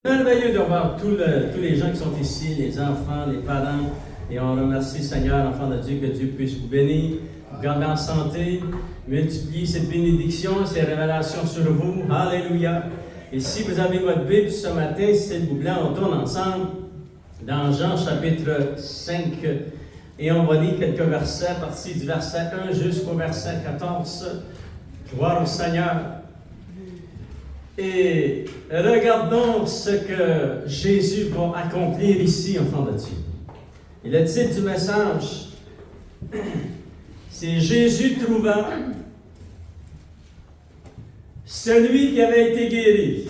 Merveilleux de voir tous les gens qui sont ici, les enfants, les parents, et on remercie Seigneur, enfant de Dieu, que Dieu puisse vous bénir, vous garder en santé, multiplier cette bénédiction, ces révélations sur vous. Alléluia. Et si vous avez votre Bible ce matin, s'il vous plaît, on tourne ensemble dans Jean chapitre 5 et on va lire quelques versets, à partir du verset 1 jusqu'au verset 14. Gloire au Seigneur. Et regardons ce que Jésus va accomplir ici, enfant de Dieu. Et le titre du message, c'est « Jésus trouva celui qui avait été guéri ».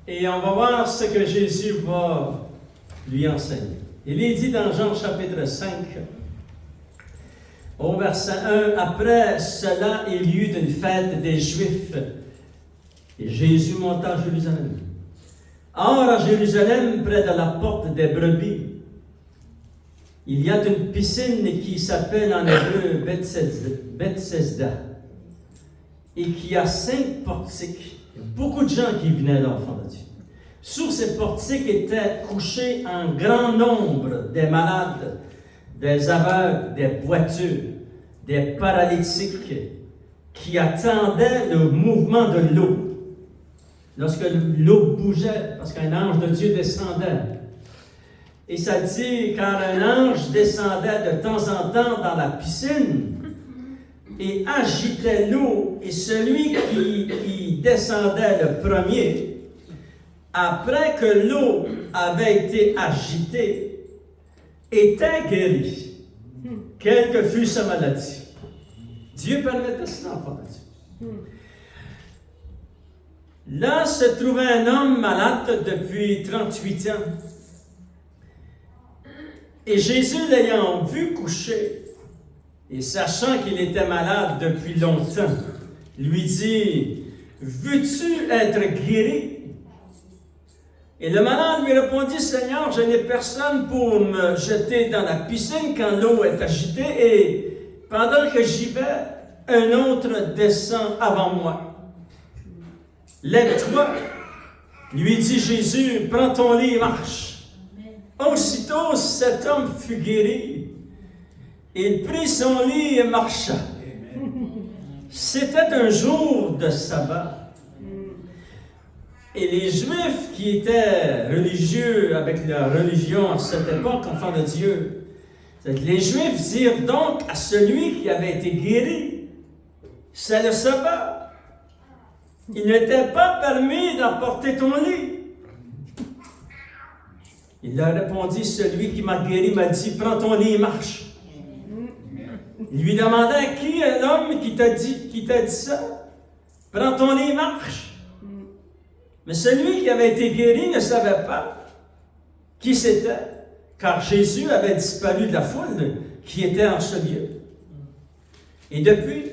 Et on va voir ce que Jésus va lui enseigner. Il est dit dans Jean chapitre 5, au verset 1, « Après cela, il y eut une fête des Juifs, et Jésus monta à Jérusalem. Or, à Jérusalem, près de la porte des brebis, il y a une piscine qui s'appelle en hébreu Bethesda, et qui a 5 portiques. Il y a beaucoup de gens qui venaient là, enfants de Dieu. Sous ces portiques étaient couchés en grand nombre des malades, des aveugles, des boiteux, des paralytiques, qui attendaient le mouvement de l'eau. Lorsque l'eau bougeait, parce qu'un ange de Dieu descendait. Et ça dit, car un ange descendait de temps en temps dans la piscine et agitait l'eau, et celui qui descendait le premier, après que l'eau avait été agitée, était guéri, quelle que fût sa maladie. Dieu permettait cela, enfant de Dieu. Là se trouvait un homme malade depuis 38 ans. Et Jésus, l'ayant vu coucher, et sachant qu'il était malade depuis longtemps, lui dit, « Veux-tu être guéri? » Et le malade lui répondit, « Seigneur, je n'ai personne pour me jeter dans la piscine quand l'eau est agitée, et pendant que j'y vais, un autre descend avant moi. Lève-toi, lui dit Jésus, prends ton lit et marche. » Aussitôt, cet homme fut guéri. Il prit son lit et marcha. C'était un jour de sabbat. Et les Juifs qui étaient religieux avec leur religion à cette époque, enfants de Dieu, les Juifs dirent donc à celui qui avait été guéri, c'est le sabbat. Il n'était pas permis d'emporter ton lit. Il leur répondit, celui qui m'a guéri m'a dit, prends ton lit et marche. Il lui demandait, qui est l'homme qui t'a dit ça? Prends ton lit et marche. Mais celui qui avait été guéri ne savait pas qui c'était, car Jésus avait disparu de la foule qui était en ce lieu. Et depuis,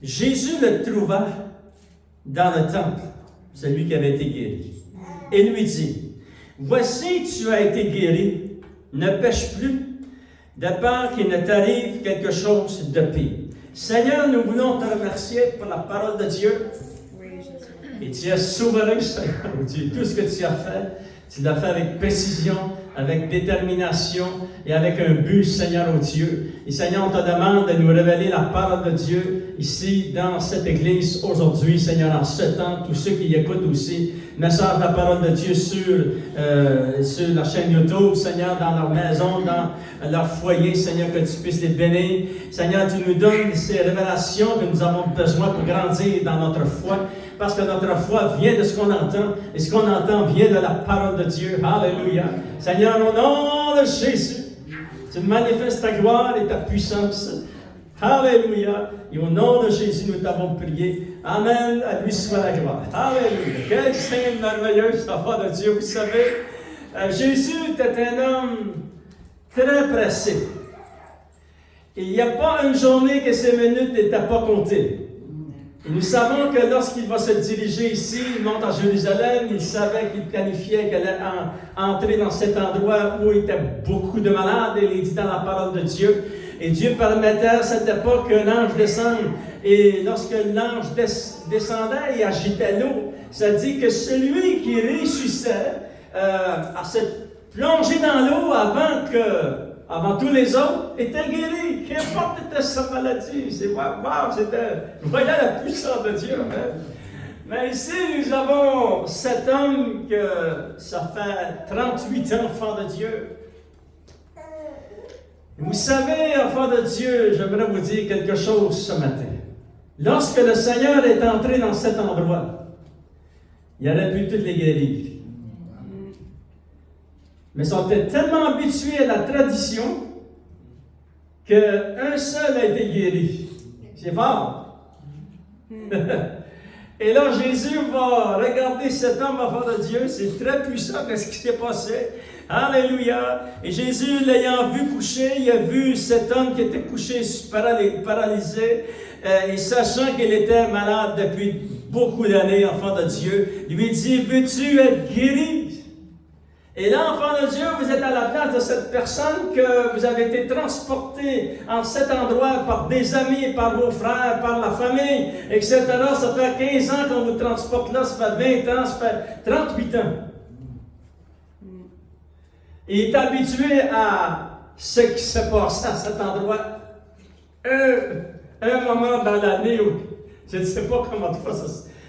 Jésus le trouva dans le temple, celui qui avait été guéri, et lui dit, « Voici, tu as été guéri, ne pêche plus, de peur qu'il ne t'arrive quelque chose de pire. » Seigneur, nous voulons te remercier pour la parole de Dieu. Et tu es souverain, Seigneur, Dieu. Tout ce que tu as fait, tu l'as fait avec précision, avec détermination et avec un but, Seigneur, oh Dieu. Et Seigneur, on te demande de nous révéler la parole de Dieu ici, dans cette église, aujourd'hui, Seigneur, en ce temps, tous ceux qui écoutent aussi, message de la parole de Dieu sur la chaîne YouTube, Seigneur, dans leur maison, dans leur foyer, Seigneur, que tu puisses les bénir. Seigneur, tu nous donnes ces révélations que nous avons besoin pour grandir dans notre foi, parce que notre foi vient de ce qu'on entend, et ce qu'on entend vient de la parole de Dieu. Alléluia. Seigneur, au nom de Jésus, tu manifestes ta gloire et ta puissance. Alléluia. Et au nom de Jésus, nous t'avons prié. Amen. À lui soit la gloire. Alléluia. Quel signe merveilleux, enfant de Dieu. Vous savez, Jésus était un homme très pressé. Il n'y a pas une journée que ses minutes n'étaient pas comptées. Et nous savons que lorsqu'il va se diriger ici, il monte à Jérusalem, il savait qu'il planifiait qu'elle allait entrer dans cet endroit où il y avait beaucoup de malades, et il est dit dans la parole de Dieu. Et Dieu permettait à cette époque qu'un ange descende. Et lorsque l'ange descendait, il agitait l'eau. ça dit que celui qui réussissait à se plonger dans l'eau avant tous les autres était guéri. Qu'importe était sa maladie. C'est wow, voyez la puissance de Dieu. Hein? Mais ici, nous avons cet homme que ça fait 38 ans, enfant de Dieu. Vous savez, enfant de Dieu, j'aimerais vous dire quelque chose ce matin. Lorsque le Seigneur est entré dans cet endroit, il aurait pu toutes les guérir. Mais ils sont tellement habitués à la tradition qu'un seul a été guéri. C'est fort. Et là, Jésus va regarder cet homme, enfant de Dieu. C'est très puissant ce qui s'est passé. Alléluia. Et Jésus, l'ayant vu coucher, il a vu cet homme qui était couché paralysé. Et sachant qu'il était malade depuis beaucoup d'années, enfant de Dieu, lui dit, veux-tu être guéri? Et là, enfant de Dieu, vous êtes à la place de cette personne que vous avez été transporté en cet endroit par des amis, par vos frères, par la famille, etc. Ça fait 15 ans qu'on vous transporte là, ça fait 20 ans, ça fait 38 ans. Il est habitué à ce qui se passe à cet endroit. Un moment dans l'année où, je ne sais pas comment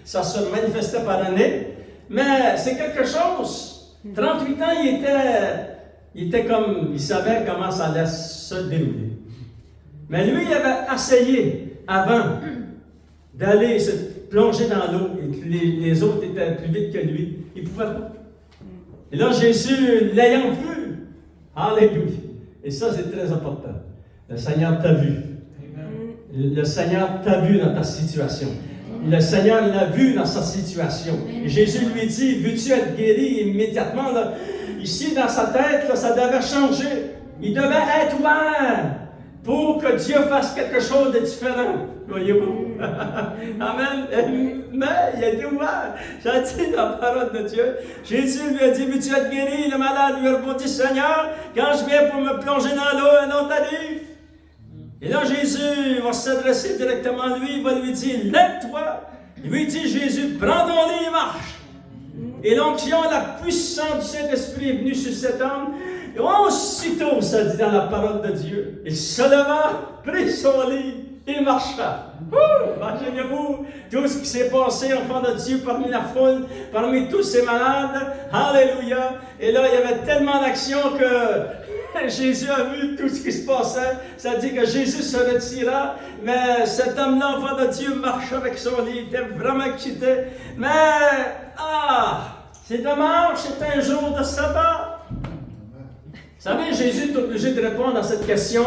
ça se manifestait par année, mais c'est quelque chose. 38 ans, il était comme, il savait comment ça allait se dérouler. Mais lui, il avait essayé avant d'aller se plonger dans l'eau et que les autres étaient plus vite que lui. Il ne pouvait pas. Et là, Jésus, l'ayant vu, alléluia. Et ça, c'est très important. Le Seigneur t'a vu. Le Seigneur t'a vu dans ta situation. Le Seigneur l'a vu dans sa situation. Et Jésus lui dit, veux-tu être guéri? Immédiatement, là, ici, dans sa tête, là, ça devait changer. Il devait être ouvert pour que Dieu fasse quelque chose de différent. Voyez-vous? Amen. Mais il a été ouvert. J'ai dit dans la parole de Dieu. Jésus lui a dit, veux-tu être guéri? Le malade lui a répondu, Seigneur, quand je viens pour me plonger dans l'eau, un autre arrive. Et là, Jésus va s'adresser directement à lui, il va lui dire, lève-toi. Il lui dit, Jésus, prends ton lit et marche. Et l'onction, la puissance du Saint-Esprit est venue sur cet homme. Et aussitôt, ça dit dans la parole de Dieu, il se leva, prit son lit et marcha. Imaginez-vous tout ce qui s'est passé, enfant de Dieu, parmi la foule, parmi tous ces malades. Alléluia. Et là, il y avait tellement d'action que Jésus a vu tout ce qui se passait. Ça dit que Jésus se retira, mais cet homme-là, enfant de Dieu, marche avec son lit. Il était vraiment excité. Mais, c'est dommage, c'est un jour de sabbat. Vous savez, Jésus est obligé de répondre à cette question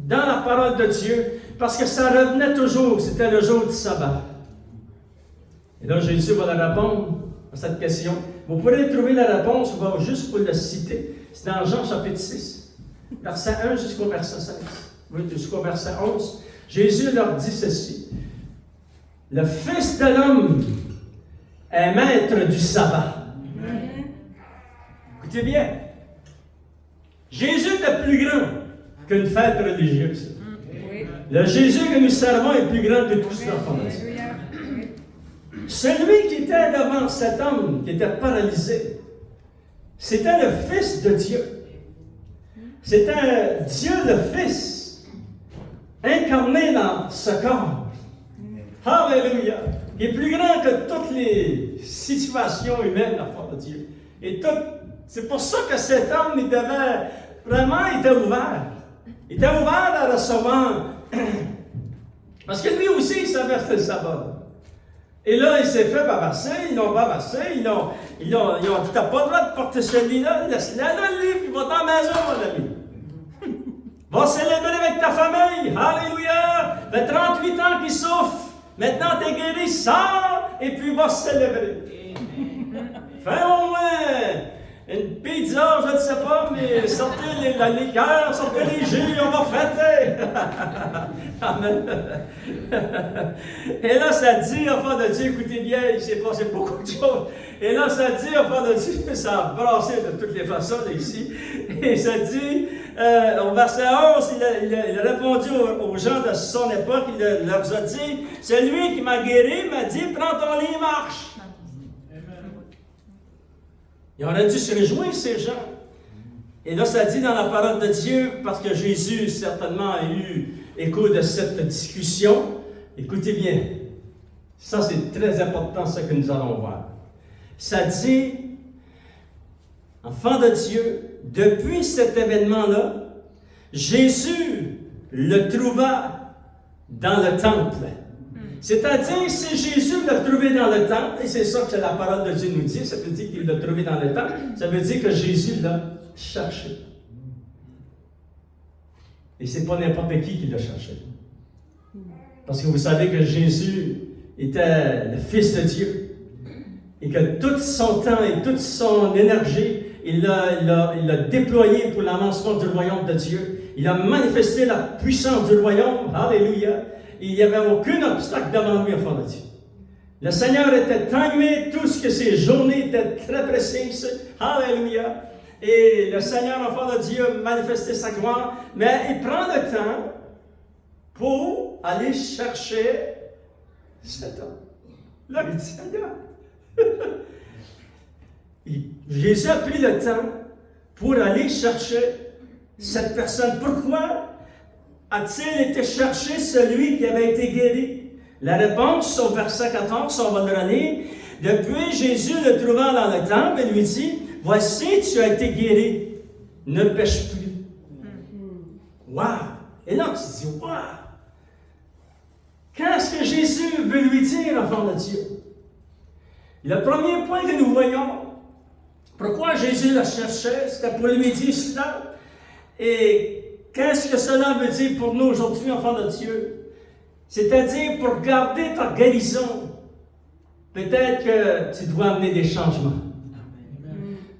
dans la parole de Dieu, parce que ça revenait toujours, c'était le jour du sabbat. Et là, Jésus va leur répondre à cette question. Vous pourrez trouver la réponse, on va juste pour le citer. C'est dans Jean chapitre 6, verset 1 jusqu'au verset 16, jusqu'au verset 11. Jésus leur dit ceci. Le Fils de l'homme est maître du sabbat. Écoutez bien. Jésus est plus grand qu'une fête religieuse. Le Jésus que nous servons est plus grand que tous les enfants de Dieu. Celui qui était devant cet homme qui était paralysé, c'était le Fils de Dieu. C'était Dieu le Fils, incarné dans ce corps. Alléluia! Il est plus grand que toutes les situations humaines, l'enfant de Dieu. Et c'est pour ça que cet homme, il était ouvert. Il était ouvert à recevoir. Parce que lui aussi, il savait que c'était le sabbat. Et là, il s'est fait bavasser, ils l'ont bavassé, ils ont dit, t'as pas le droit de porter celui-là, laisse-le là, lui, puis va dans la maison, mon ami. Va célébrer avec ta famille, alléluia, fait 38 ans qu'il souffre, maintenant t'es guéri, sors, et puis va célébrer. Fais au moins Une pizza, je ne sais pas, mais sortez la liqueur, sortez les jus, on va fêter. Amen. Et là, ça dit, enfant de Dieu, écoutez bien, il s'est passé beaucoup de choses. Et là, ça dit, enfant de Dieu, ça a brassé de toutes les façons, là, ici. Et ça dit, au verset 11, il a répondu aux gens de son époque, il leur a dit, celui qui m'a guéri m'a dit, prends ton lit et marche. Il aurait dû se réjouir, ces gens. Et là, ça dit dans la parole de Dieu, parce que Jésus, certainement, a eu écho de cette discussion. Écoutez bien, ça c'est très important, ce que nous allons voir. Ça dit, enfant de Dieu, depuis cet événement-là, Jésus le trouva dans le temple. C'est-à-dire, si Jésus l'a trouvé dans le temple, et c'est ça que la parole de Dieu nous dit, ça veut dire qu'il l'a trouvé dans le temple, ça veut dire que Jésus l'a cherché. Et c'est pas n'importe qui l'a cherché. Parce que vous savez que Jésus était le Fils de Dieu, et que tout son temps et toute son énergie, il l'a déployé pour l'avancement du royaume de Dieu. Il a manifesté la puissance du royaume. Alléluia. Il n'y avait aucun obstacle devant lui, enfant de Dieu. Le Seigneur était timé, tout ce que ses journées étaient très précises. Alléluia. Et le Seigneur, enfant de Dieu, manifestait sa gloire, mais il prend le temps pour aller chercher cet homme. Là, il dit, Seigneur. Jésus a pris le temps pour aller chercher cette personne. Pourquoi a-t-il été chercher celui qui avait été guéri? La réponse au verset 14, on va le relire. Depuis, Jésus le trouvant dans le temple et lui dit, voici, tu as été guéri, ne pêche plus. Wow! Et là, tu dis, wow! Qu'est-ce que Jésus veut lui dire, enfant de Dieu? Le premier point que nous voyons, pourquoi Jésus la cherchait, c'était pour lui dire cela. Et qu'est-ce que cela veut dire pour nous aujourd'hui, enfants de Dieu? C'est-à-dire, pour garder ta guérison, peut-être que tu dois amener des changements.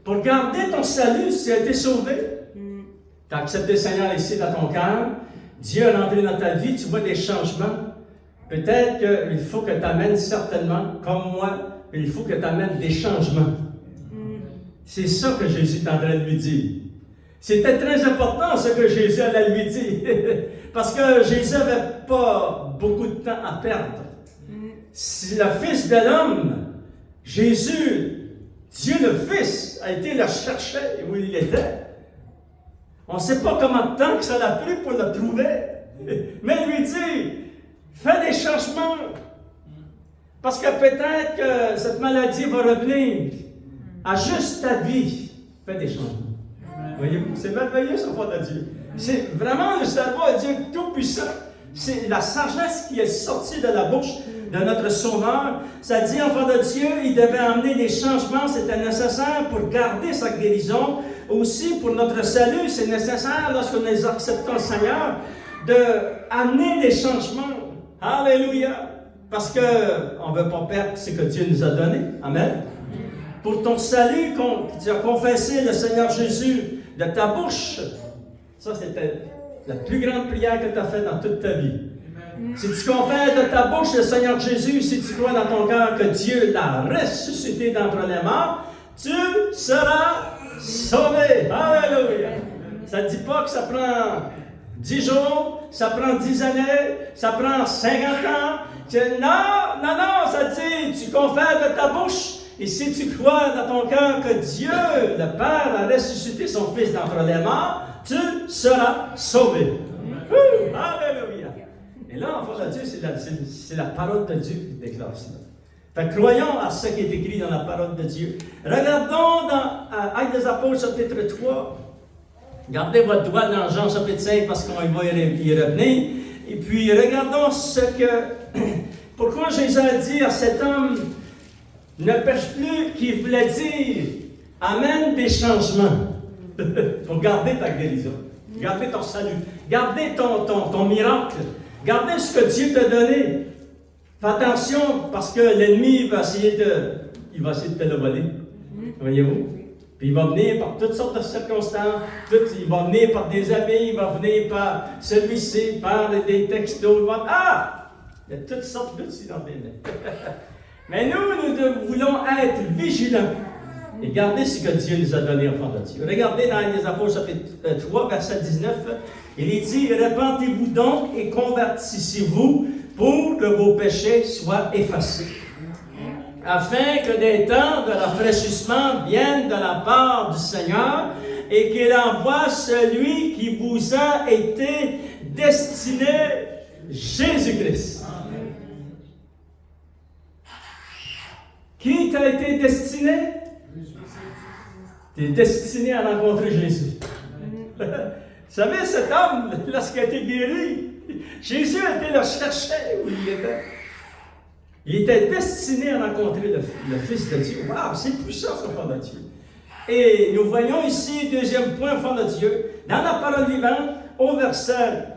Pour garder ton salut, si tu as été sauvé, tu as accepté le Seigneur ici dans ton cœur, Dieu est rentré dans ta vie, tu vois des changements. Peut-être qu'il faut que tu amènes certainement, comme moi, il faut que tu amènes des changements. C'est ça que Jésus est en train de lui dire. C'était très important ce que Jésus allait lui dire. Parce que Jésus n'avait pas beaucoup de temps à perdre. Si le Fils de l'homme, Jésus, Dieu le Fils, a été le chercher où il était. On ne sait pas combien de temps que ça l'a pris pour le trouver. Mais il lui dit, fais des changements. Parce que peut-être que cette maladie va revenir. Ajuste ta vie. Fais des changements. Voyez-vous, c'est merveilleux ce enfant de Dieu. C'est vraiment le cerveau de Dieu tout-puissant. C'est la sagesse qui est sortie de la bouche de notre Sauveur. Ça dit, enfant de Dieu, il devait amener des changements. C'était nécessaire pour garder sa guérison. Aussi, pour notre salut, c'est nécessaire, lorsque nous acceptons le Seigneur, d'amener des changements. Alléluia! Parce qu'on ne veut pas perdre ce que Dieu nous a donné. Amen. Pour ton salut, tu as confessé le Seigneur Jésus de ta bouche. Ça, c'était la plus grande prière que tu as faite dans toute ta vie. Amen. Si tu confesses de ta bouche le Seigneur Jésus, si tu crois dans ton cœur que Dieu l'a ressuscité d'entre les morts, tu seras sauvé. Alléluia. Ça ne dit pas que ça prend 10 jours, ça prend 10 années, ça prend 50 ans. Non, ça dit, tu confesses de ta bouche. Et si tu crois dans ton cœur que Dieu, le Père, a ressuscité son Fils d'entre les morts, tu seras sauvé. Alléluia. Et là, enfant de Dieu, c'est la parole de Dieu qui déclare cela. Fait que croyons à ce qui est écrit dans la parole de Dieu. Regardons dans Actes des Apôtres, chapitre 3. Gardez votre doigt dans Jean chapitre 5 parce qu'on va y revenir. Et puis, regardons ce que... Pourquoi Jésus a dit à cet homme, ne pêche plus, qui voulait dire, amène des changements pour garder ta guérison, garder ton salut, garder ton miracle, garder ce que Dieu t'a donné. Fais attention parce que l'ennemi va essayer de te le voler. Voyez-vous? Puis il va venir par toutes sortes de circonstances. Il va venir par des amis, il va venir par celui-ci, par des textos. Il y a toutes sortes d'outils dans les mains. Mais nous voulons être vigilants. Et regardez ce que Dieu nous a donné, enfants de Dieu. Regardez dans les Apôtres, chapitre 3, verset 19. Il est dit, repentez-vous donc et convertissez-vous pour que vos péchés soient effacés, afin que des temps de rafraîchissement viennent de la part du Seigneur et qu'il envoie celui qui vous a été destiné, Jésus-Christ. Qui t'a été destiné? Tu es destiné à rencontrer Jésus. Vous savez, cet homme, lorsqu'il a été guéri, Jésus a été le chercher où il était. Il était destiné à rencontrer le Fils de Dieu. Wow, c'est puissant, ce enfant de Dieu. Et nous voyons ici, deuxième point, enfant de Dieu, dans la parole vivante, au verset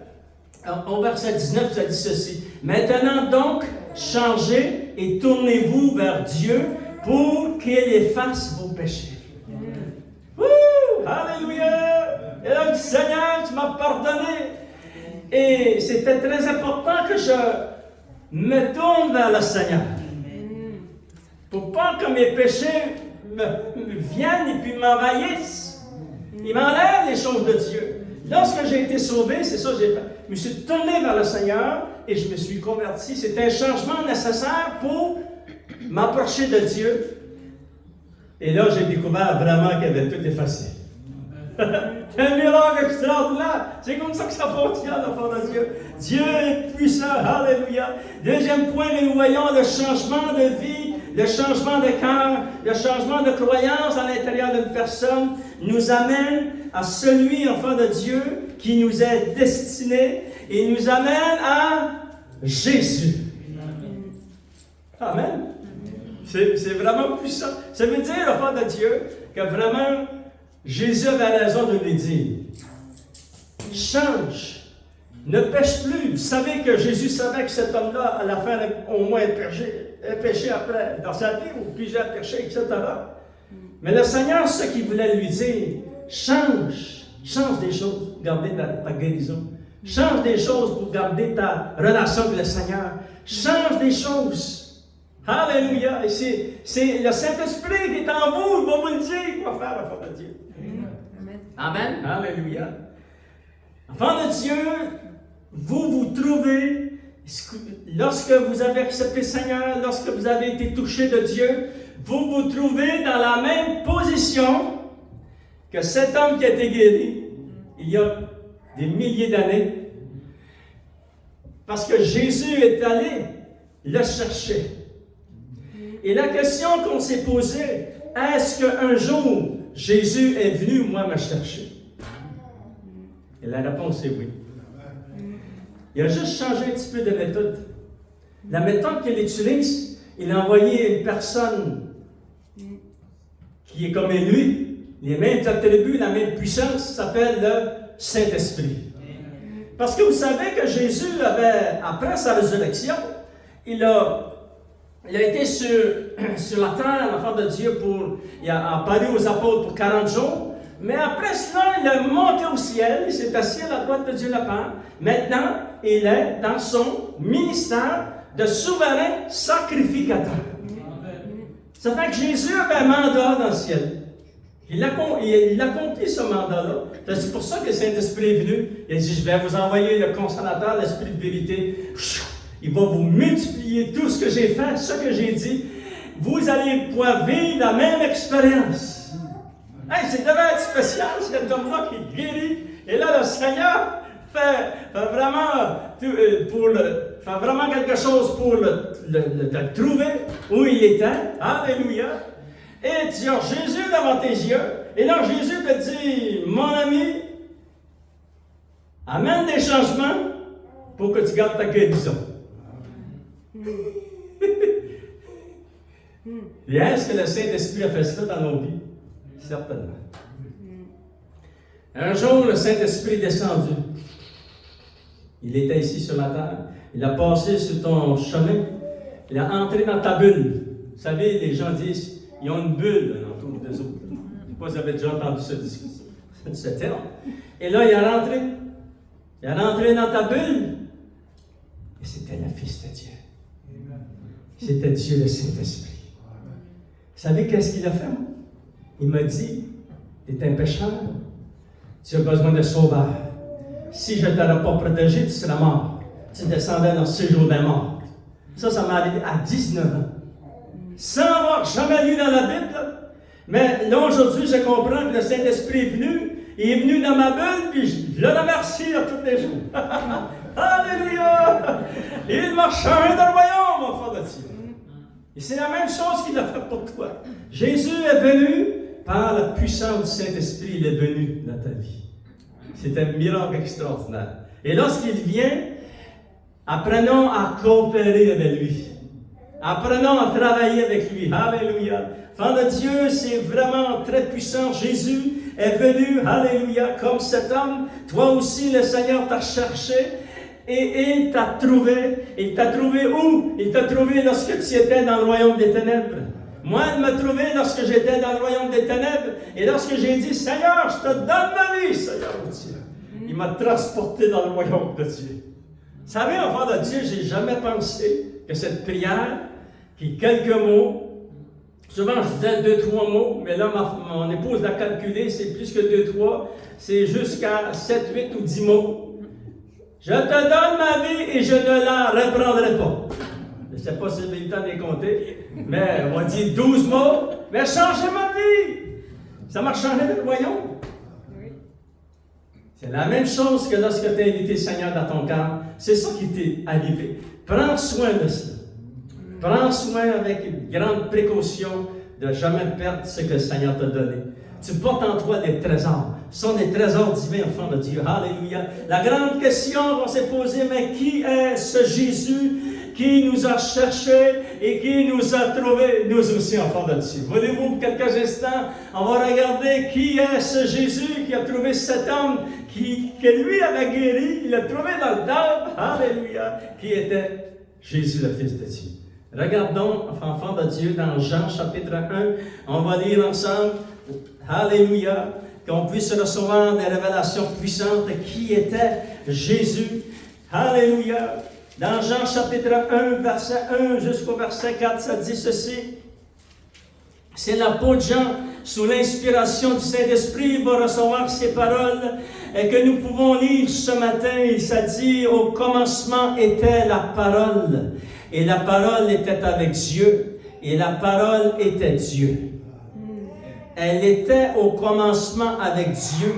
19, ça dit ceci. Maintenant donc, changez et tournez-vous vers Dieu pour qu'il efface vos péchés. Alléluia! Et là, Seigneur, tu m'as pardonné. Et c'était très important que je me tourne vers le Seigneur. Pour pas que mes péchés me viennent et puis m'envahissent. Ils m'enlèvent les choses de Dieu. Lorsque j'ai été sauvé, c'est ça que j'ai fait. Je me suis tourné vers le Seigneur et je me suis converti. C'était un changement nécessaire pour m'approcher de Dieu. Et là, j'ai découvert vraiment qu'il avait tout effacé. C'est un miracle extraordinaire. C'est comme ça que ça fonctionne, enfant de Dieu. Dieu est puissant. Alléluia. Deuxième point, nous voyons le changement de vie, le changement de cœur, le changement de croyance à l'intérieur d'une personne nous amène à celui, enfant de Dieu, qui nous est destiné et nous amène à Jésus. Amen. C'est vraiment puissant. Ça veut dire, enfant de Dieu, que vraiment, Jésus avait raison de lui dire, change, ne pêche plus. Vous savez que Jésus savait que cet homme-là, à la fin, au moins un péché après, dans sa vie, ou plusieurs péchés, etc. Mais le Seigneur, ce qu'il voulait lui dire, change des choses pour garder ta guérison. Change des choses pour garder ta relation avec le Seigneur. Change des choses. Alléluia. Et c'est le Saint-Esprit qui est en vous, il va vous le dire quoi faire, enfant de Dieu. Amen. Alléluia. Enfant de Dieu, vous trouvez, lorsque vous avez accepté le Seigneur, lorsque vous avez été touché de Dieu, vous trouvez dans la même position que cet homme qui a été guéri il y a des milliers d'années. Parce que Jésus est allé le chercher. Et la question qu'on s'est posée, est-ce qu'un jour, Jésus est venu, moi, me chercher? Et la réponse est oui. Il a juste changé un petit peu de méthode. La méthode qu'il utilise, il a envoyé une personne qui est comme lui, les mêmes attributs, la même puissance, s'appelle le Saint-Esprit. Parce que vous savez que Jésus après sa résurrection, il a été sur la terre, l'enfant de Dieu, il a apparu aux apôtres pour 40 jours. Mais après cela, il est monté au ciel, il s'est assis à la droite de Dieu le Père. Maintenant, il est dans son ministère de souverain sacrificateur. Ça fait que Jésus avait un mandat dans le ciel. Il accomplit ce mandat-là. C'est pour ça que le Saint-Esprit est venu. Il a dit, je vais vous envoyer le Consolateur, l'Esprit de vérité. Il va vous multiplier tout ce que j'ai fait, ce que j'ai dit. Vous allez pouvoir vivre la même expérience. Hey, c'est tellement spécial, cet homme-là qui guérit. Et là, le Seigneur fait vraiment quelque chose pour le trouver où il était. Alléluia. Et tu as Jésus devant tes yeux. Et là, Jésus te dit, mon ami, amène des changements pour que tu gardes ta guérison. Et est-ce que le Saint-Esprit a fait ça dans nos vies? Certainement. Un jour, le Saint-Esprit est descendu. Il était ici sur la terre. Il a passé sur ton chemin. Il a entré dans ta bulle. Vous savez, les gens disent, ils ont une bulle autour des autres. pas si vous avez déjà entendu ce terme. Et là, il est rentré. Il est rentré dans ta bulle. Et c'était le Fils de Dieu. C'était Dieu le Saint-Esprit. Vous savez qu'est-ce qu'il a fait? Il m'a dit, tu es un pécheur, tu as besoin de sauveur. Si je ne t'aurais pas protégé, tu serais mort. Tu descendais dans le séjour des morts. Ça m'est arrivé à 19 ans. Sans avoir jamais lu dans la Bible. Mais là, aujourd'hui, je comprends que le Saint-Esprit est venu. Il est venu dans ma bulle, puis je le remercie à tous les jours. Alléluia! Il m'a changé de royaume, enfant de Dieu. Et c'est la même chose qu'il a fait pour toi. Jésus est venu par la puissance du Saint-Esprit. Il est venu dans ta vie. C'est un miracle extraordinaire. Et lorsqu'il vient, apprenons à coopérer avec lui. Apprenons à travailler avec lui. Alléluia. Enfant de Dieu, c'est vraiment très puissant. Jésus est venu, alléluia, comme cet homme. Toi aussi, le Seigneur t'a cherché et il t'a trouvé. Il t'a trouvé où? Il t'a trouvé lorsque tu étais dans le royaume des ténèbres. Moi, il m'a trouvé lorsque j'étais dans le royaume des ténèbres. Et lorsque j'ai dit, Seigneur, je te donne ma vie, Seigneur mon Dieu. Il m'a transporté dans le royaume de Dieu. Vous savez, enfant de Dieu, je n'ai jamais pensé que cette prière, qui quelques mots, souvent je disais 2-3 mots, mais là, mon épouse l'a calculé, c'est plus que 2-3, c'est jusqu'à 7, 8 ou 10 mots. Je te donne ma vie et je ne la reprendrai pas. Je ne sais pas si j'ai le temps de les compter, mais on va dire 12 mots, mais changer ma vie. Ça m'a changé le royaume. C'est la même chose que lorsque tu as invité le Seigneur dans ton cœur. C'est ça qui t'est arrivé. Prends soin de ça. Prends soin avec une grande précaution de ne jamais perdre ce que le Seigneur t'a donné. Tu portes en toi des trésors. Ce sont des trésors divins, enfants de Dieu. Alléluia. La grande question qu'on s'est posée, mais qui est ce Jésus qui nous a cherchés et qui nous a trouvés, nous aussi, enfants de Dieu? Voulez-vous, pour quelques instants, on va regarder qui est ce Jésus qui a trouvé cet homme que lui avait guéri. Il l'a trouvé dans le temple. Alléluia. Qui était Jésus, le Fils de Dieu. Regardons, enfants de Dieu, dans Jean chapitre 1, on va lire ensemble, alléluia, qu'on puisse recevoir des révélations puissantes qui était Jésus, alléluia. Dans Jean chapitre 1, verset 1 jusqu'au verset 4, ça dit ceci, c'est l'apôtre Jean, sous l'inspiration du Saint-Esprit, il va recevoir ces paroles et que nous pouvons lire ce matin. Ça dit, au commencement était la parole. Et la parole était avec Dieu, et la parole était Dieu. Elle était au commencement avec Dieu.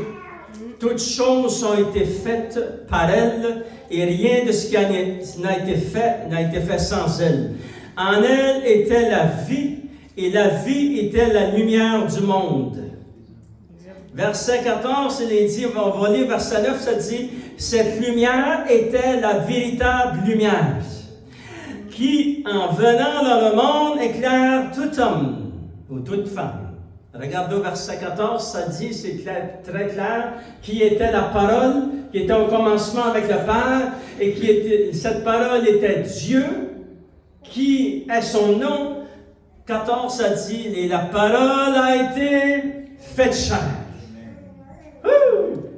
Toutes choses ont été faites par elle, et rien de ce qui n'a été fait sans elle. En elle était la vie, et la vie était la lumière du monde. Verset 14, il est dit, on va lire verset 9, ça dit, cette lumière était la véritable lumière, qui, en venant dans le monde, éclaire tout homme ou toute femme. Regardez au verset 14, ça dit, c'est très clair, qui était la parole, qui était au commencement avec le Père, et cette parole était Dieu, qui est son nom. 14, ça dit, et la parole a été faite chair.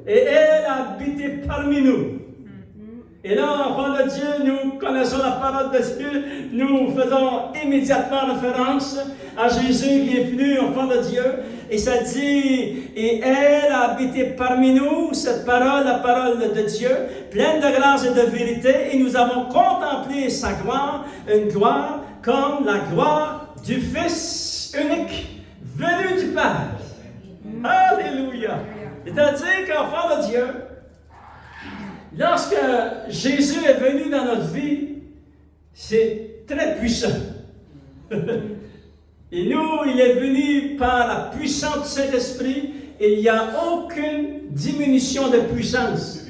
Et elle a habité parmi nous. Et là, enfants de Dieu, nous connaissons la parole de Dieu, nous faisons immédiatement référence à Jésus qui est venu, enfant de Dieu, et ça dit, et elle a habité parmi nous, cette parole, la parole de Dieu, pleine de grâce et de vérité, et nous avons contemplé sa gloire, une gloire comme la gloire du Fils unique, venu du Père. Alléluia! C'est-à-dire qu'enfant de Dieu, lorsque Jésus est venu dans notre vie, c'est très puissant. Et nous, il est venu par la puissance du Saint-Esprit, et il n'y a aucune diminution de puissance.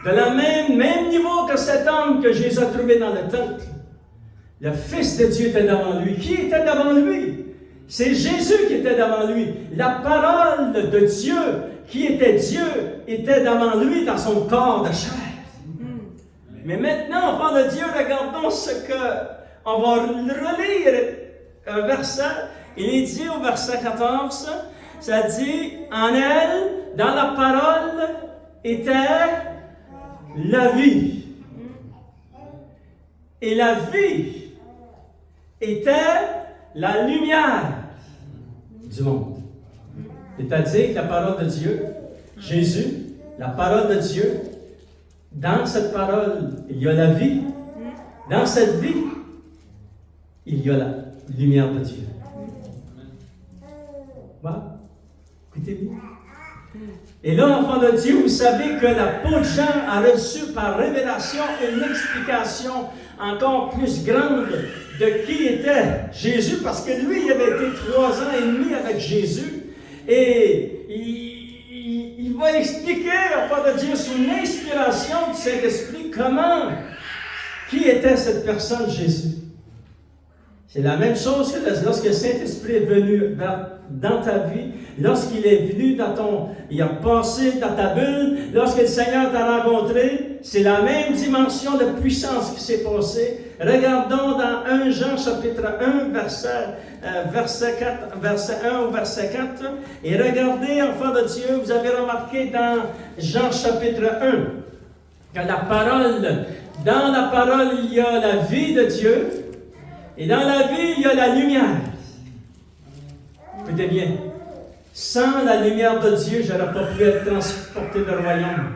De la même niveau que cet homme que Jésus a trouvé dans le temple, le Fils de Dieu était devant lui. Qui était devant lui? C'est Jésus qui était devant lui. La parole de Dieu, qui était Dieu, était devant lui dans son corps de chair. Mais maintenant, enfants de Dieu, regardons ce que... On va relire un verset il est dit au verset 14, ça dit, en elle, dans la parole, était la vie. Et la vie était la lumière du monde. C'est-à-dire que la parole de Dieu, Jésus, la parole de Dieu, dans cette parole, il y a la vie. Dans cette vie, il y a la lumière de Dieu. Voilà. Écoutez-vous. Et là, enfant de Dieu, vous savez que l'apôtre Jean a reçu par révélation une explication encore plus grande de qui était Jésus, parce que lui, il avait été 3 ans et demi avec Jésus, et il va expliquer, enfant de Dieu, sous l'inspiration du Saint-Esprit, qui était cette personne, Jésus. C'est la même chose que lorsque le Saint-Esprit est venu dans ta vie, lorsqu'il est venu il a passé dans ta bulle, lorsque le Seigneur t'a rencontré, c'est la même dimension de puissance qui s'est passée. Regardons dans 1 Jean chapitre 1, verset 1 au verset 4, et regardez, enfants de Dieu, vous avez remarqué dans Jean chapitre 1, que dans la parole, il y a la vie de Dieu, et dans la vie, il y a la lumière. Écoutez bien, sans la lumière de Dieu, je n'aurais pas pu être transporté de royaume.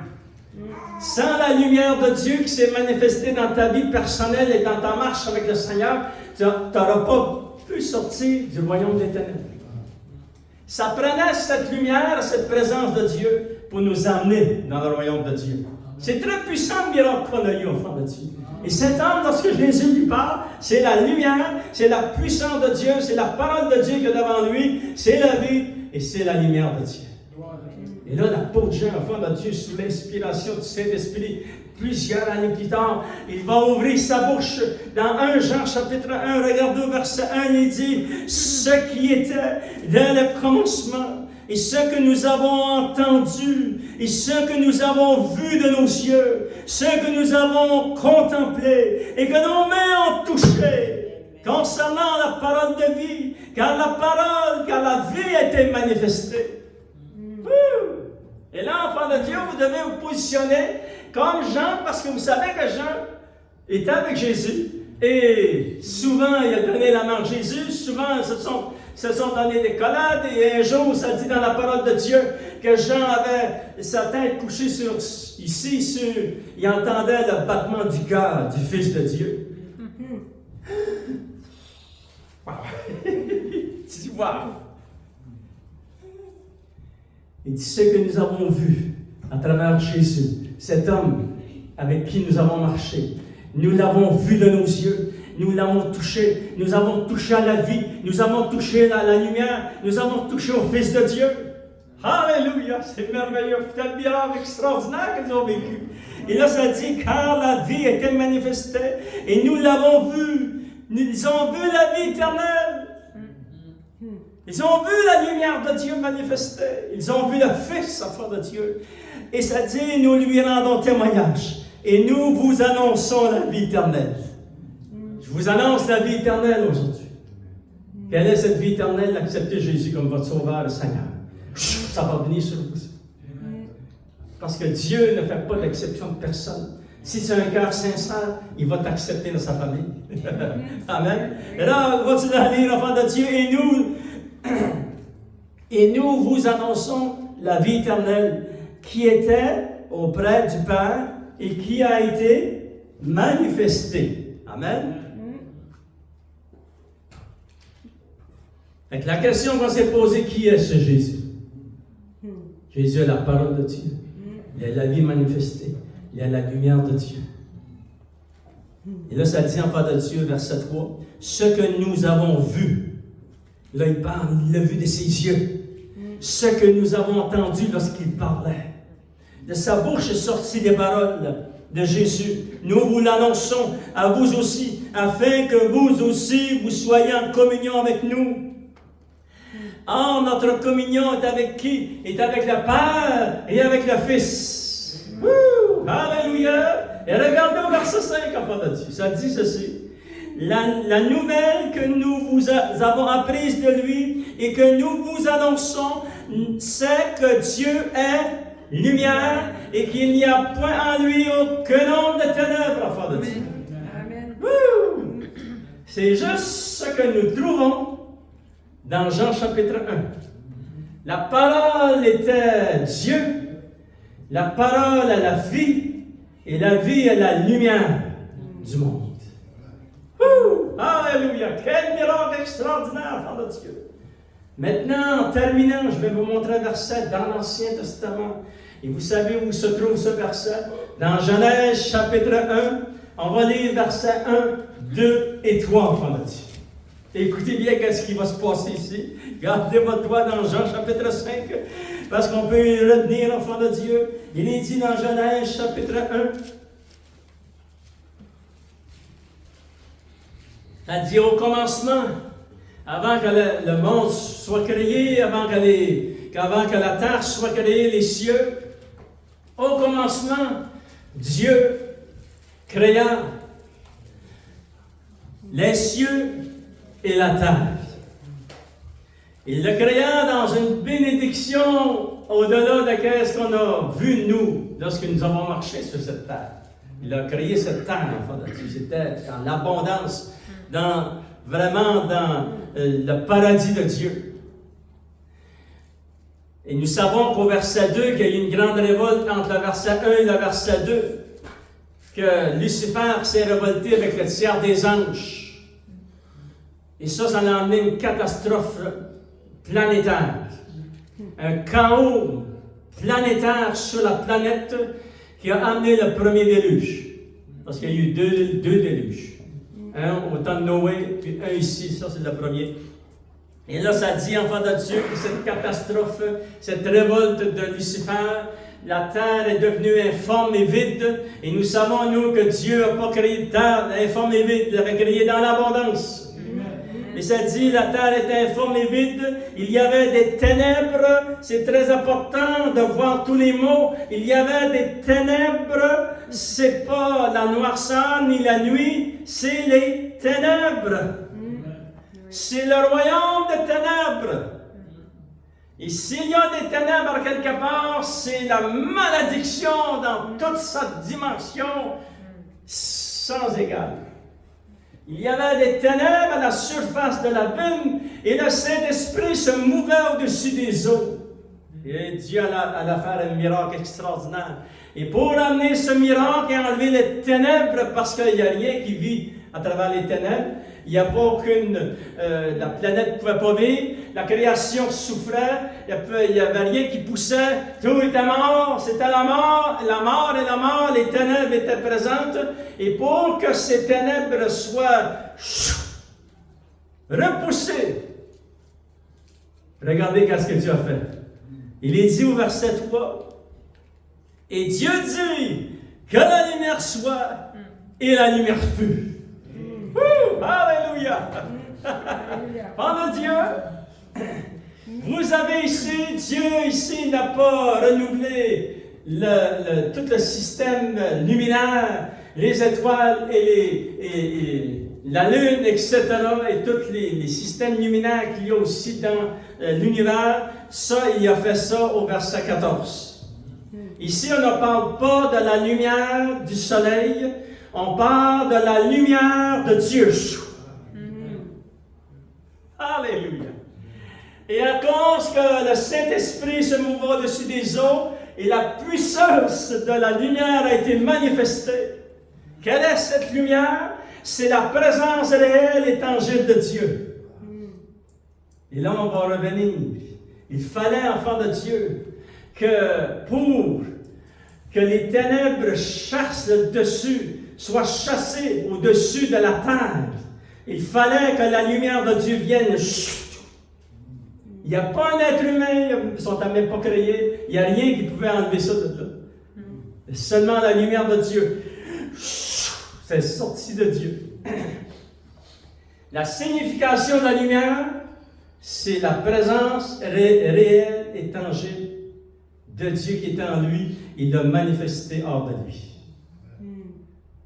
Sans la lumière de Dieu qui s'est manifestée dans ta vie personnelle et dans ta marche avec le Seigneur, tu n'auras pas pu sortir du royaume des ténèbres. Ça prenait cette lumière, cette présence de Dieu pour nous amener dans le royaume de Dieu. C'est très puissant le miracle qu'on a eu, enfant de Dieu. Et cet homme, lorsque Jésus lui parle, c'est la lumière, c'est la puissance de Dieu, c'est la parole de Dieu qui est devant lui, c'est la vie et c'est la lumière de Dieu. Et là, l'apôtre Jean, enfant de Dieu, sous l'inspiration du Saint-Esprit, plusieurs années plus tard, il va ouvrir sa bouche dans 1 Jean chapitre 1, regardez au verset 1, il dit « Ce qui était dès le commencement, et ce que nous avons entendu, et ce que nous avons vu de nos yeux, ce que nous avons contemplé, et que nos mains ont touché, concernant la parole de vie, car la vie a été manifestée. » Et là, enfant de Dieu, vous devez vous positionner comme Jean, parce que vous savez que Jean était avec Jésus, et souvent il a donné la main à Jésus, souvent se sont donné des collades, et un jour, ça dit dans la parole de Dieu que Jean avait sa tête couchée il entendait le battement du cœur du Fils de Dieu. Wow! Tu vois? Il dit ce que nous avons vu à travers Jésus, cet homme avec qui nous avons marché, nous l'avons vu de nos yeux, nous l'avons touché, nous avons touché à la vie, nous avons touché à la lumière, nous avons touché au Fils de Dieu. Alléluia, c'est merveilleux, c'est un miracle extraordinaire qu'ils ont vécu. Et là, ça dit, car la vie était manifestée, et nous l'avons vue, ils ont vu la vie éternelle. Ils ont vu la lumière de Dieu manifestée. Ils ont vu le Fils, enfant de Dieu. Et ça dit, nous lui rendons témoignage. Et nous vous annonçons la vie éternelle. Je vous annonce la vie éternelle aujourd'hui. Quelle est cette vie éternelle? Acceptez Jésus comme votre sauveur et Seigneur. Ça va venir sur vous. Parce que Dieu ne fait pas d'exception de personne. Si c'est un cœur sincère, il va t'accepter dans sa famille. Amen. Et là, on continue à lire, enfant de Dieu, et nous vous annonçons la vie éternelle qui était auprès du Père et qui a été manifestée. Amen. Donc, la question qu'on s'est posée, qui est ce Jésus? Jésus est la parole de Dieu. Il est la vie manifestée. Il est la lumière de Dieu. Et là, ça dit, enfant de Dieu, verset 3, ce que nous avons vu. Là, il parle, il l'a vu de ses yeux. Ce que nous avons entendu lorsqu'il parlait. De sa bouche est sorti des paroles de Jésus. Nous vous l'annonçons à vous aussi, afin que vous aussi, vous soyez en communion avec nous. Or, notre communion est avec qui? Est avec le Père et avec le Fils. Alléluia! Et regardez au verset 5, enfant de Dieu. Ça dit ceci. la nouvelle que nous avons apprise de lui et que nous vous annonçons, c'est que Dieu est lumière et qu'il n'y a point en lui aucun nombre de ténèbres, enfants de Dieu. Amen. C'est juste ce que nous trouvons dans Jean chapitre 1. La parole était Dieu, la parole est la vie, et la vie est la lumière du monde. Alléluia! Quel miracle extraordinaire, enfants de Dieu! Maintenant, en terminant, je vais vous montrer un verset dans l'Ancien Testament. Et vous savez où se trouve ce verset? Dans Genèse chapitre 1, on va lire versets 1, 2 et 3, enfants de Dieu. Écoutez bien ce qui va se passer ici. Gardez votre doigt dans Jean chapitre 5, parce qu'on peut y retenir, enfants de Dieu. Il est dit dans Genèse chapitre 1, ça dit au commencement, avant que le monde soit créé, avant que la terre soit créée, les cieux, au commencement, Dieu créa les cieux et la terre. Il le créa dans une bénédiction au-delà de ce qu'on a vu, nous, lorsque nous avons marché sur cette terre. Il a créé cette terre, enfant de Dieu. C'était en abondance, vraiment dans le paradis de Dieu. Et nous savons qu'au verset 2, qu'il y a eu une grande révolte entre le verset 1 et le verset 2, que Lucifer s'est révolté avec le tiers des anges. Et ça a amené une catastrophe planétaire. Un chaos planétaire sur la planète qui a amené le premier déluge. Parce qu'il y a eu deux déluges. Un au temps de Noé, puis un ici, ça c'est le premier. Et là, ça dit, enfant de Dieu, que cette catastrophe, cette révolte de Lucifer, la terre est devenue informe et vide. Et nous savons, nous, que Dieu n'a pas créé de terre informe et vide, il l'a créé dans l'abondance. Et ça dit, la terre était informe et vide, il y avait des ténèbres, c'est très important de voir tous les mots, il y avait des ténèbres, c'est pas la noirceur ni la nuit, c'est les ténèbres. C'est le royaume des ténèbres. Et s'il y a des ténèbres quelque part, c'est la malédiction dans toute sa dimension sans égale. Il y avait des ténèbres à la surface de l'abîme et le Saint-Esprit se mouvait au-dessus des eaux. Et Dieu allait faire un miracle extraordinaire. Et pour amener ce miracle et enlever les ténèbres, parce qu'il n'y a rien qui vit à travers les ténèbres, il n'y a pas aucune... la planète ne pouvait pas vivre, la création souffrait, il n'y avait rien qui poussait, tout était mort, c'était la mort et la mort, les ténèbres étaient présentes, et pour que ces ténèbres soient repoussées, regardez ce que Dieu a fait. Il est dit au verset 3, « Et Dieu dit que la lumière soit, et la lumière fut. » Alléluia! Pendant Dieu, vous avez ici, Dieu ici n'a pas renouvelé tout le système luminaire, les étoiles et la lune, etc., et tous les systèmes luminaires qu'il y a aussi dans l'univers. Ça, il a fait ça au verset 14. Ici, on ne parle pas de la lumière du soleil, on parle de la lumière de Dieu. Alléluia. Et à cause que le Saint-Esprit se mouvait au-dessus des eaux et la puissance de la lumière a été manifestée. Quelle est cette lumière? C'est la présence réelle et tangible de Dieu. Et là, on va revenir. Il fallait, enfant de Dieu, que pour que les ténèbres chassent le dessus, soient chassées au-dessus de la terre, il fallait que la lumière de Dieu vienne. Il n'y a pas un être humain, ils ne sont même pas créés, il n'y a rien qui pouvait enlever ça de là. Seulement la lumière de Dieu. C'est sorti de Dieu. La signification de la lumière, c'est la présence réelle et tangible de Dieu qui est en lui. Il l'a manifesté hors de lui.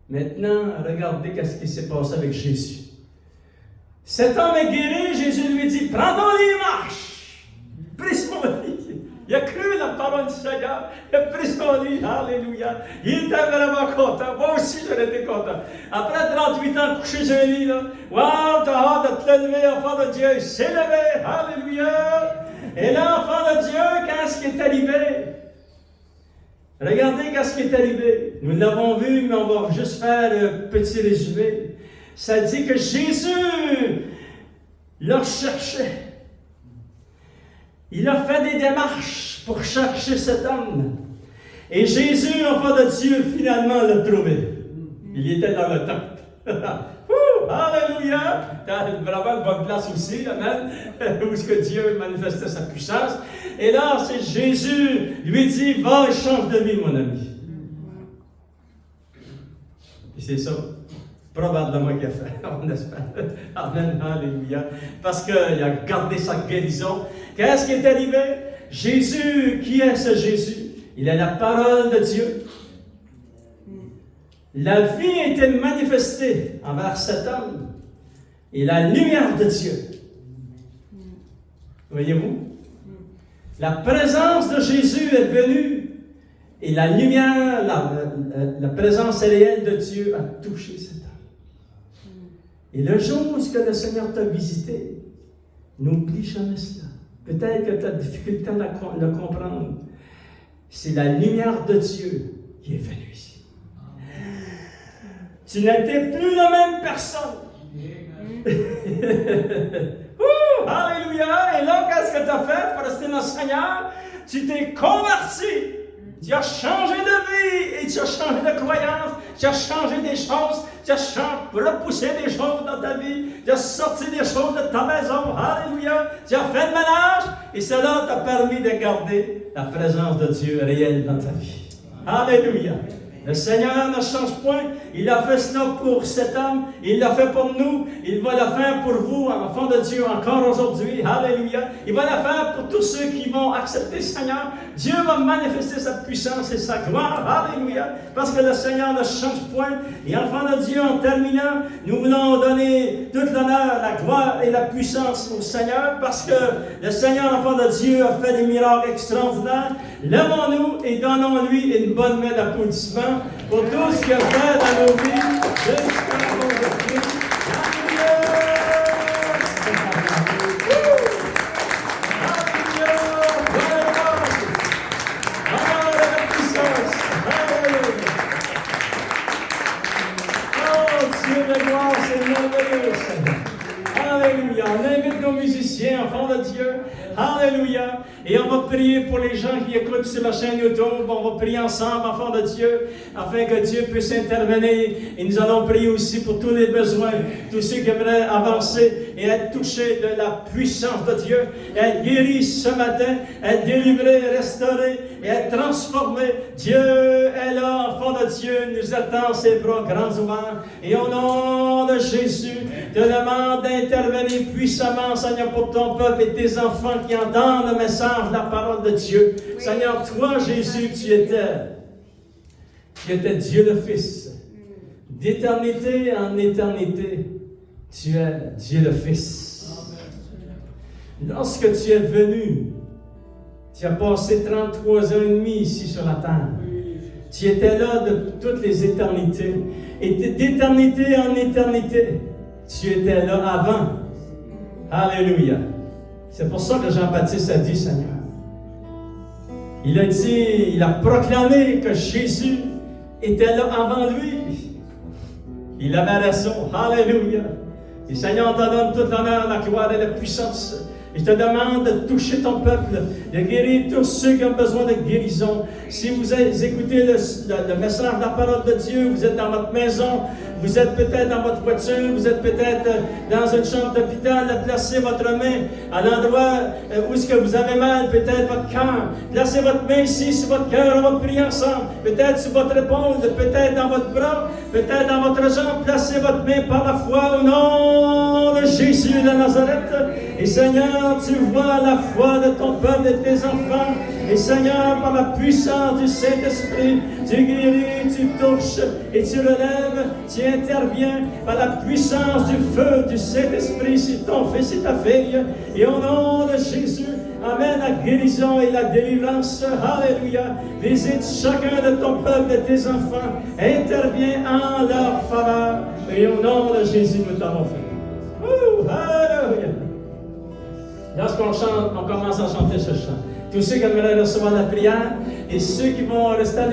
Maintenant, regardez ce qui s'est passé avec Jésus. Cet homme est guéri, Jésus lui dit, prends ton lit et marche. Pris son lit. Il a cru la parole du Seigneur, il a pris son lit, alléluia. Il était vraiment content, moi aussi j'en étais content. Après 38 ans couché sur un lit, là, wow, t'as hâte de te lever, enfant de Dieu, il s'est levé, alléluia. Et là, enfant de Dieu, qu'est-ce qui est arrivé? Regardez qu'est-ce qui est arrivé. Nous l'avons vu, mais on va juste faire un petit résumé. Ça dit que Jésus leur cherchait. Il a fait des démarches pour chercher cet homme. Et Jésus, enfant de Dieu, finalement l'a trouvé. Il était dans le temple. Alléluia! T'as vraiment une bonne place aussi, amen, où est-ce que Dieu manifestait sa puissance. Et là, c'est Jésus lui dit, va et change de vie, mon ami. Et c'est ça, probablement qu'il a fait, on espère. Amen, alléluia. Parce qu'il a gardé sa guérison. Qu'est-ce qui est arrivé? Jésus, qui est ce Jésus? Il est la parole de Dieu. La vie a été manifestée envers cet homme et la lumière de Dieu. Voyez-vous? La présence de Jésus est venue et la lumière, la présence réelle de Dieu a touché cet homme. Et le jour où le Seigneur t'a visité, n'oublie jamais cela. Peut-être que tu as difficulté à le comprendre. C'est la lumière de Dieu qui est venue ici. Tu n'étais plus la même personne. Alléluia! Et là, qu'est-ce que tu as fait pour rester dans le Seigneur? Tu t'es converti. Tu as changé de vie et tu as changé de croyance. Tu as changé des choses. Tu as repoussé des choses dans ta vie. Tu as sorti des choses de ta maison. Alléluia! Tu as fait le ménage et cela t'a permis de garder la présence de Dieu réelle dans ta vie. Alléluia! Le Seigneur ne change point. Il a fait cela pour cet homme. Il l'a fait pour nous. Il va le faire pour vous, enfants de Dieu, encore aujourd'hui. Alléluia. Il va le faire pour tous ceux qui vont accepter le Seigneur. Dieu va manifester sa puissance et sa gloire. Alléluia. Parce que le Seigneur ne change point. Et enfants de Dieu, en terminant, nous voulons donner toute l'honneur, la gloire et la puissance au Seigneur. Parce que le Seigneur, enfant de Dieu, a fait des miracles extraordinaires. Lèvons-nous et donnons-lui une bonne main d'applaudissement pour tout ce qu'il a fait dans nos vies jusqu'à aujourd'hui. Alléluia. On invite nos musiciens, enfants de Dieu. Alléluia. Et on va prier pour les gens qui écoutent sur la chaîne YouTube. On va prier ensemble, enfants de Dieu, afin que Dieu puisse intervenir. Et nous allons prier aussi pour tous les besoins, tous ceux qui aimeraient avancer et être touchés de la puissance de Dieu, être guéris ce matin, être délivrés, restaurés et être transformés. Dieu est là, enfants de Dieu, nous attend ses bras grands ouverts. Et au nom de Jésus, te demande d'intervenir puissamment, Seigneur, pour ton peuple et tes enfants qui entendent le message, la parole de Dieu. Oui. Seigneur, toi, Jésus, tu étais Dieu le Fils. D'éternité en éternité, tu es Dieu le Fils. Amen. Lorsque tu es venu, tu as passé 33 ans et demi ici sur la terre. Tu étais là de toutes les éternités. Et d'éternité en éternité, tu étais là avant. Alléluia. C'est pour ça que Jean-Baptiste a dit, Seigneur. Il a dit, il a proclamé que Jésus était là avant lui. Il avait raison. Alléluia. Et Seigneur, on te donne toute l'honneur, la gloire et la puissance. Et je te demande de toucher ton peuple, de guérir tous ceux qui ont besoin de guérison. Si vous écoutez le message de la parole de Dieu, vous êtes dans votre maison, vous êtes peut-être dans votre voiture, vous êtes peut-être dans une chambre d'hôpital, placez votre main à l'endroit où est-ce que vous avez mal, peut-être votre cœur. Placez votre main ici sur votre cœur, on va prier ensemble. Peut-être sur votre épaule, peut-être dans votre bras, peut-être dans votre jambe. Placez votre main par la foi au nom de Jésus de Nazareth. Et Seigneur, tu vois la foi de ton peuple, de tes enfants. Et Seigneur, par la puissance du Saint-Esprit, tu guéris, tu touches et tu relèves, tu interviens par la puissance du feu du Saint-Esprit sur ton fils et ta fille. Et au nom de Jésus, amène la guérison et la délivrance. Alléluia. Visite chacun de ton peuple, de tes enfants. Interviens en leur faveur. Et au nom de Jésus, nous t'avons fait. Alléluia. Lorsqu'on chante, on commence à chanter ce chant. Tous ceux qui aimeraient recevoir la prière et ceux qui vont rester à